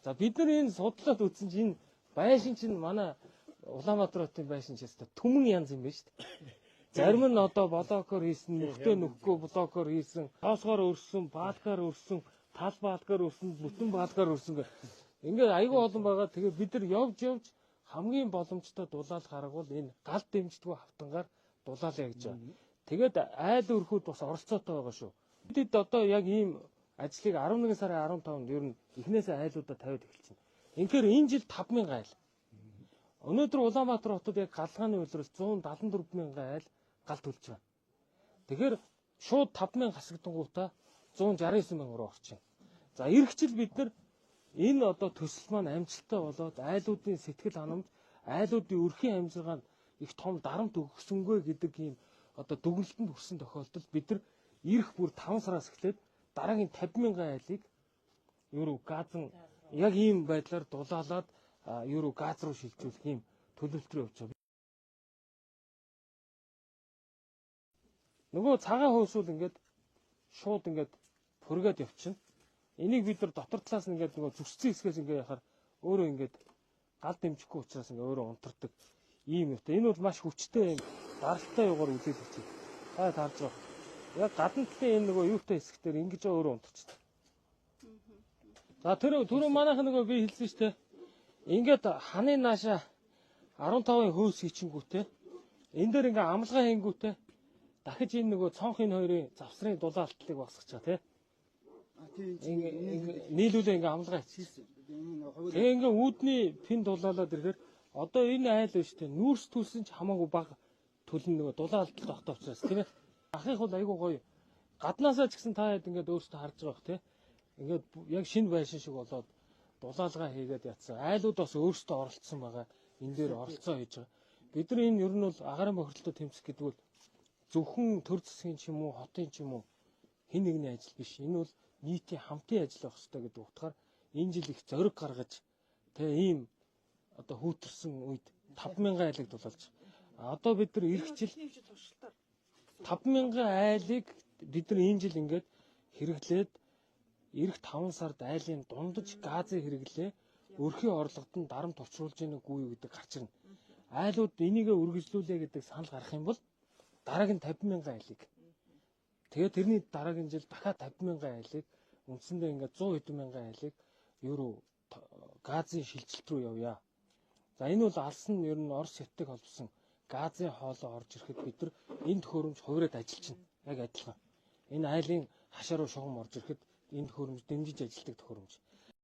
За бид нар энэ судлаад үзсэн чинь энэ байшин чинь манай Улаанбаатар хотын байшин ч гэсэн түмэн янз юм байна шүү дээ. Зарим нь одоо блокоор хийсэн, нөхтэй нөхгүй блокоор хийсэн, тоосгоор өрсөн, баалгаар өрсөн, тал баалгаар өрсөн, бүтэн баалгаар өрсөн гэх. Ингээд айгүй олон байгаа. Тэгээ бид нар явж хамгийн боломжтой дулаал харгуул энэ гал дэмждэггүй хавтангаар дулаалаа гэж байна. Тэгээд айл өрхүүд бас оролцоотой байгаа шүү. Бид одоо яг ийм ажлыг 11 сарын 15-нд ер нь эхнээсээ айлуудаа тавиад эхэлчихнэ. Инхээр энэ жил 5,000 айл. Өнөөдөр Улаанбаатар хотод яг галгааны үйлрэл 174,000 айл гал төлж байна. Тэгэхээр шууд 5,000 хасагдангуудаа 169,000 руу орчихно. За ирэх жил бид нар энэ одоо төсөл маань амжилттай болоод айлуудын сэтгэл ханамж, айлуудын өрхийн амжиргаанд их том дарамт өгсөнгүй гэдэг ийм одоо дүгнэлтэнд хүрсэн тохиолдолд бид нар ирэх бүр 5 сараас эхлээд дараагийн 50,000 айлыг евро газан яг ийм байдлаар дулаалаад евро газ руу шилжүүлэх ийм төлөвлөлтөөр явж байгаа. Нөгөө цагаан хөөсвөл ингээд шууд ингээд пүргээд явчихна. Энийг бид нар дотор талаас нь ингээд нөгөө зүсцэн хэсгээс ингээд яхаар өөрөө ингээд гал дэмжихгүй учраас ингээд өөрөө унтардаг ийм юм. Энэ бол маш хүчтэй юм даралтай югаар үлээлж байна. Та таарж байгаа. Яг гадна талын энэ нөгөө юутай хэсгээр ингэж өөрөө унтарчдаг. За түрүү манайхан нөгөө би хэлсэн шүү дээ. Ингээд ханы нааша 15-ын хөөс хийчингүүтэй. Энэ дээр ингээд амлгаа хийнгүүтэй. Дахиж энэ нөгөө цонхын хоёрын завсрын дулаалтлыг багсгаж байгаа тийм. Нийлүүлээ ингээ амлгаа хийсэн. Тэгээ ингээ үүдний пин дулаалаад ирэхээр одоо энэ айл биш тийм нүүрс төлсөн ч хамаагүй бага төлн нөгөө дулаалт тогтоо учраас тийм ээ. Ахих бол айгүй гоё. Гаднаасаа ч гэсэн та хэд ингээ өөрсдөө харж байгаа бох тийм. Ингээд яг шинэ байшин шиг болоод дулаалгаа хийгээд ятсан. Айлууд бас өөрсдөө оролцсон байгаа. Энэ дээр оролцоо хийж байгаа. Бид нар энэ ер нь бол агаарын бохирдолтой тэмцэх гэдэг бол зөвхөн төр засгийн ч юм уу, хотын ч юм уу хэн нэгний ажил биш. Энэ бол нийтийн хамтын ажил байх хэрэгтэй гэдэг утгаар энэ жил их зориг гаргаж тэгээ ийм одоо хүүтэрсэн үед 5,000 айлыг дулаалж. Одоо бид нар ирэх жил 5,000 айлыг бид нар энэ жил ингээд хэрэглээд ирэх 5 сард айлын дундаж газыг хэрэглээ өрхийн орлогод нь дарамт учруулж ийнэгүй юу гэдэг гарч ирнэ. Айлууд энийгээ үргэлжлүүлээ гэдэг санал гарах юм бол дараагийн 50,000 айлыг. Тэгээд тэрний дараагийн жил дахиад 50,000 айлыг үндсэндээ ингээд 100 хэдэн мянган айлыг евро газын шилжилт рүү явъя. За энэ бол алс нь ер нь Орос хятадыг холбосон газын хоолой орж ирэхэд бид нар энэ төхөөрөмж хувираад ажиллаж байна. Яг адилхан. Энэ айлын хашаа руу шугам орж ирэхэд энэ төхөөрөмж дэмжиж ажилладаг төхөөрөмж.